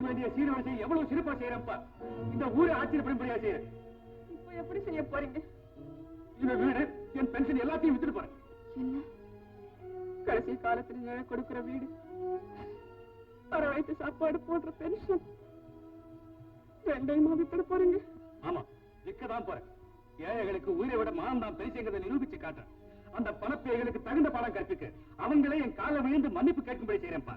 வேண்டிய சீர்வரிசை எவ்வளவு சிறப்பா செய்யறப்பா இந்த ஊரை ஆச்சரியப்படும்படியா செய்யற. இப்ப எப்படி செய்ய போறீங்க? இந்த வீடு என் பென்ஷன் எல்லாத்தையும் வித்துட்டு போறேன். என்ன கடைசி காலத்துல ஏழை கொடுக்கிற வீடு, வர வைத்து சாப்பாடு போடுற பென்ஷன் ரெண்டையுமா வித்துட்டு போறீங்க? ஆமா, விற்கதான் போறேன். ஏழைகளுக்கு உயிரை விட மானம் தான் பெருசுங்கிறத நிரூபிச்சு காட்டுறேன். அந்த பணப்பேய்களுக்கு தகுந்த பாடம் கற்பிக்க அவங்களே என் காலை விழுந்து மன்னிப்பு கேட்கும்படி செய்யறேன்ப்பா.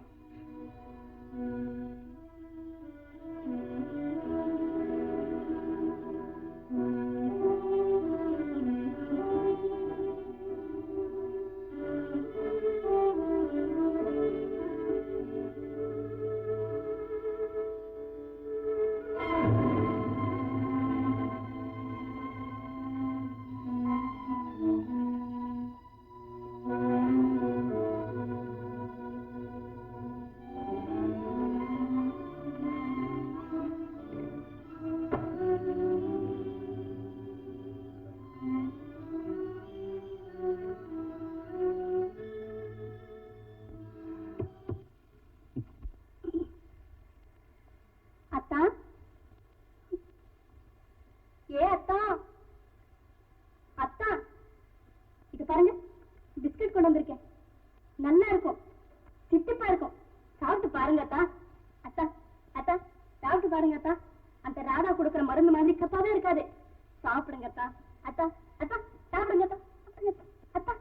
நல்லா இருக்கும், தித்திப்பா இருக்கும். சாப்பிட்டு பாருங்க அத்தா. அத்தா அத்தா சாப்பிட்டு பாருங்க அத்தா. அந்த ராதா கொடுக்கிற மருந்து மாதிரி கப்பாவே இருக்காது. சாப்பிடுங்க அத்தா. அத்தா அத்தா சாப்பிடுங்க அத்தா. அத்தா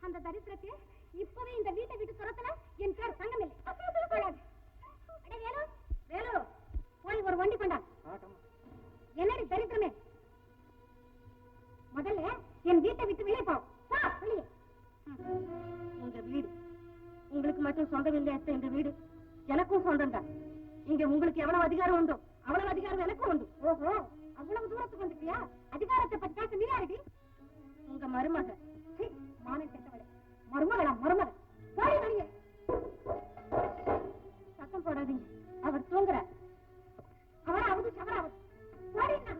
அந்த தரித்திரத்தை இப்பவே இந்த வீட்டை விட்டு துரத்தல என் பேர் தங்கமில்லை. வேலு போய் ஒரு வண்டி கொண்டா. என்னடி தரித்திரமே, முதல்ல என் வீட்டை விட்டு வெளியே போ. வெளியே. உங்க வீடு உங்களுக்கு மட்டும் சொந்தம் இல்லை. இந்த வீடு எனக்கும் சொந்தம் தான். இங்க உங்களுக்கு எவ்வளவு அதிகாரம் உண்டோ அவ்வளவு அதிகாரம் எனக்கும் உண்டு. ஓஹோ, அவ்வளவு தூரத்துக்கு வந்துட்டியா? அதிகாரத்தை பத்தி பேச நீராடி. உங்க மருமக மானம் கெட்டவளே. மருமகளா? மருமக போய் வெளியே. சத்தம் போடாதீங்க, அவர் தூங்குறார். அவராவது சவராவது போடினா.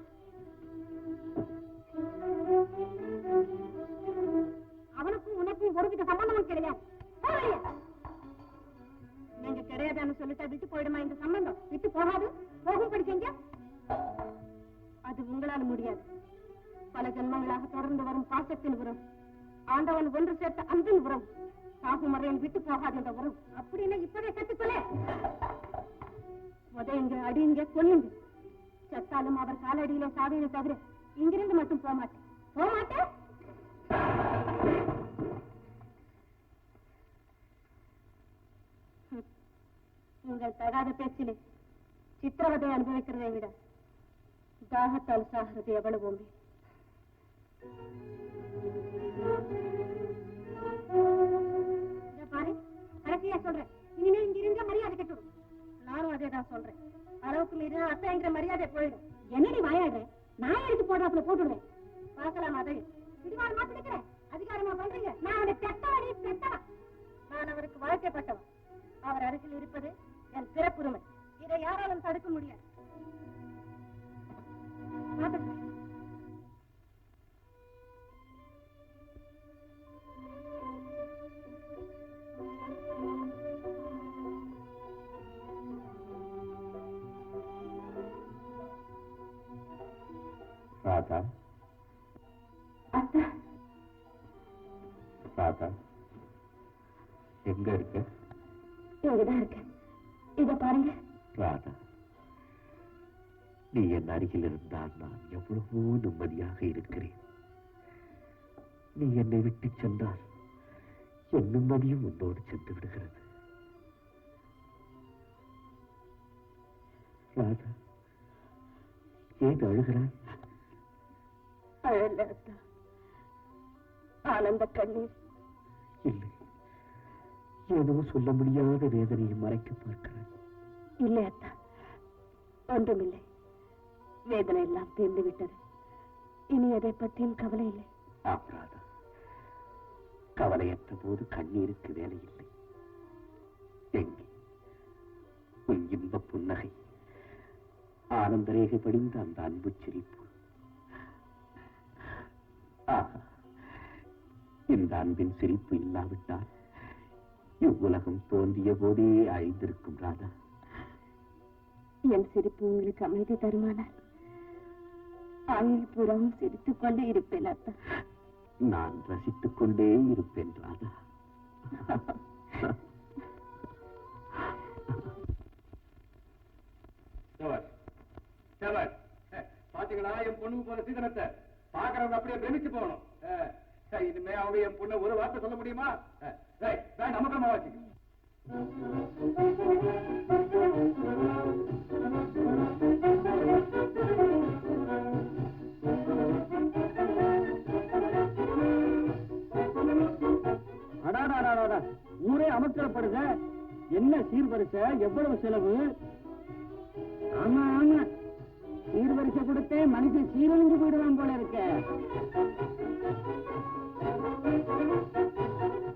அவனுக்கும் உனக்கும் ஒருவித சம்பந்தமும் கிடையாது. நீங்க கிடையாதுன்னு சொல்லிட்டா விட்டு போயிடுமா இந்த சம்பந்தம்? விட்டு போகாது. போகும் படிச்சீங்க, அது உங்களால் முடியாது. பல ஜென்மங்களாக தொடர்ந்து வரும் பாசத்தின் உறவு, ஆண்டவன் ஒன்று சேர்த்த அன்பின் உறவு, சாகும் முறையில் விட்டு போகாது என்ற உறவு. அப்படின்னு இப்பவே கற்றுக்கொள்ள உதயுங்க, அடியுங்க, கொல்லுங்க. செத்தாலும் அவர் காலடியில சாவையை தவிர இங்கிருந்து மட்டும் போக மாட்டேன். போக மாட்டேன். உங்கள் தகாத பேச்சிலே சித்திரவதை அனுபவிக்கிறதை விட தாகத்தால் சாகிறது எவ்வளவு ஓம்பி. பாரு, கடைசியா சொல்றேன், இனிமே இங்க இருந்த மரியாதை கட்டுடும். நானும் அதே தான் சொல்றேன். அளவுக்கு மீறி அத்தைங்கிற மரியாதை போயிடும். என்னடி வாயாடுறேன்? நான் எடுத்து போடுறாப்புல போட்டுடுவேன். பார்க்கலாம். அதை பிடிவாதமா பிடிக்கிறேன். அதிகாரமா பண்றீங்க. நான் அவனை பெத்தவனே பெத்தவன். நான் அவருக்கு வாழ்க்கைப்பட்டவன். அவர் அருகில் இருப்பது என் பிறப்புரிமை. இதை யாராலும் தடுக்க முடியாது. ராதா, ராதா, எங்க இருக்க? இங்கதான் இருக்கேன். இத பாருங்க. ராதா, நீ என் அருகில் இருந்தால் நான் எவ்வளவோ நிம்மதியாக இருக்கிறேன். நீ என்னை விட்டு சென்றால் என் நிம்மதியும் உன்னோடு சென்று விடுகிறது. ராதா, ஏன் அழுகிறாய்? அழல அத்தா, ஆனந்த கண்ணீர். இல்லை, ஏதோ சொல்ல முடியாத வேதனையை மறைக்க பார்க்கிறேன். இல்லை அத்தா, ஒன்றுமில்லை. வேதனை எல்லாம் தீர்ந்து விட்டது. இனி அதை பற்றியும் கவலை இல்லை. ஆம் ராதா, கவலையற்ற போது கண்ணீருக்கு வேலை இல்லை. எங்கே உன் இன்ப புன்னகை, ஆனந்த ரேகை படிந்த அந்த அன்பு சிரிப்பு. ஆஹா, இந்த அன்பின் சிரிப்பு இல்லாவிட்டால் இவ்வுலகம் தோன்றிய போதே அழிந்திருக்கும் ராதா. என் சிரிப்பு உங்களுக்கு அமைதி தருமானால் ஆயுள் புறமும் சிரித்துக் கொண்டே இருப்பேன் அத்தா. நான் ரசித்துக் கொண்டே இருப்பேன் ராதா. பாத்தீங்களா என் பொண்ணுக்கு போற சீதனத்தை? பாக்குறவங்க அப்படியே பிரமிச்சு போகணும். இனிமே அவங்க என் பொண்ணு ஒரு வார்த்தை சொல்ல முடியுமா? நமக்கு வாசிக்க ஊரே அமைச்சரப்படுத. என்ன சீர்வரிசை, எவ்வளவு செலவு? ஆமா ஆமா, சீர்வரிசை கொடுத்தே மனுஷன் சீரழிஞ்சு போயிடுவான் போல இருக்க.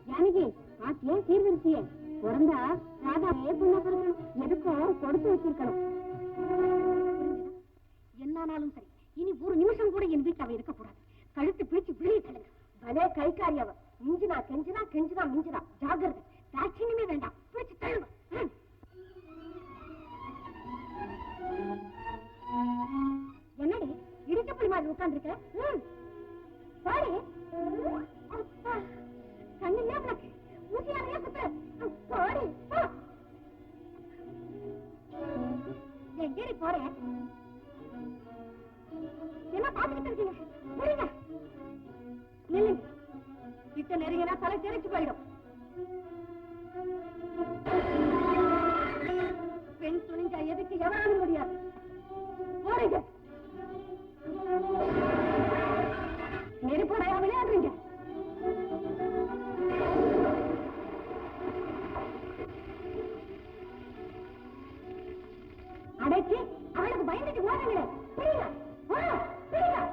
ஜானகி, பாத்தியா சீர்வரிசையே? பிறந்தா ராதாவே பொண்ணா பிறக்கணும், எதுக்கும் கொடுத்து வச்சிருக்கணும். என்னானாலும் சரி, இனி ஒரு நிமிஷம் கூட என் வீட்டு அவ இருக்கக்கூடாது. கழுத்து பிடிச்சு பிள்ளை தள்ளுங்க. பலே கைக்காரி அவ. மிஞ்சினா கெஞ்சினா, கெஞ்சினா மிஞ்சினா. ஜாகிரதை, தாட்சியமே வேண்டாம், பிடிச்சு தள்ளுங்க. என்னடி இடிச்சப்படி மாதிரி உட்கார்ந்துருக்க? பாரு, கண்ணில்ல உனக்கு ஊசியாலையா குத்துற? பாரு, எங்கேடி போறேன்? என்ன பாத்துக்கிட்டு இருக்கீங்க? புரியுங்க, நில்லுங்க. கிட்ட நெருங்கினா தலை தெரிச்சு போயிடும். பெண் துணிஞ்சா எதுக்கு எவராலும் முடியாது. போறீங்க, நெருப்படையா விளையாடுறீங்க. அடைச்சி அவளுக்கு பயந்துட்டு போறீங்களே, புரியுதா? புரியுதா?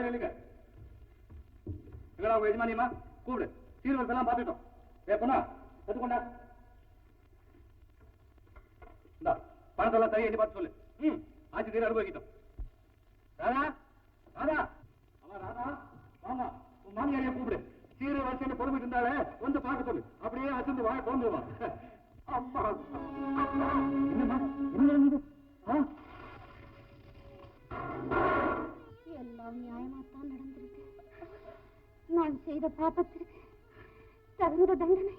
எல்லாரும் இல்லைங்க எங்கடா உங்க எஜமானியமா கூப்பிடு சீர்வரிசெல்லாம் பார்த்துட்டோம் பொண்ணா எடுத்துக்கொண்டா இந்தா பணத்தெல்லாம் தனியாக எண்ணி பார்த்து சொல்லு ஆட்சி தீர அனுபவிக்கிட்டோம் ராதா ராதா அவன் ராதா வாமா உன் மாமியாரைய கூப்பிடு சீர வருஷம் பொறுமைட்டு இருந்தாலே வந்து பார்க்க சொல்லு அப்படியே அசந்து வாய போந்துருவான் அம்மா என்னம்மா என்ன எல்லாம் நியாயமாத்தான் நடந்திருக்கு. நான் செய்த பாபத்திற்கு தகுந்த தண்டனை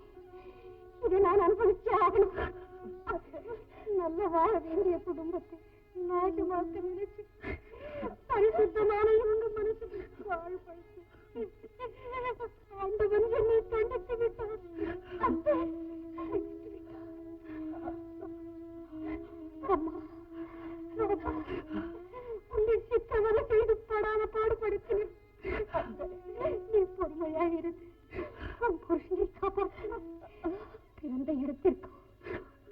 இதை நான் அனுபவிச்சே ஆகணும். நல்ல வாழ வேண்டிய குடும்பத்தை நாசமாக்க நினைச்சு பரிசுத்தமான இவங்க மனசுக்கு வாழ்படுத்தி ஆண்டவன் என்னை தண்டித்து விட்டார். அம்மா உன்னை சித்தவரை செய்து படாத பாடுபடுத்தினேன். நீ பொறுமையாக இருந்து உன் புருஷனை காப்பாற்றணும். பிறந்த இடத்திற்கும்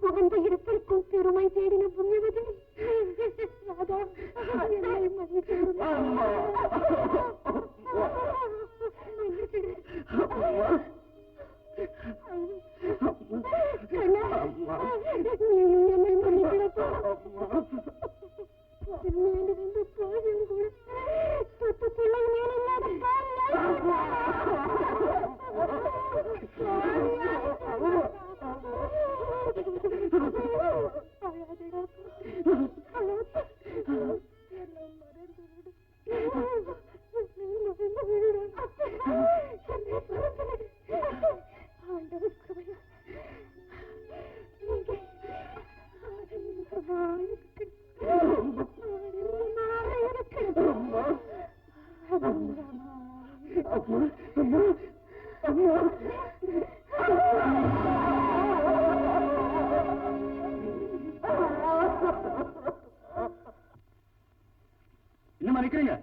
புகழ்ந்த இடத்திற்கும் பெருமை தேடின புண்ணியவதி ராதா என்னை மன்னித்து என்னை மன்னிக்கிறப்போ மேலிருந்து போதும் கூட தொட்டு பிள்ளை மேலில்லாத இன்னும் நினைக்கிறீங்க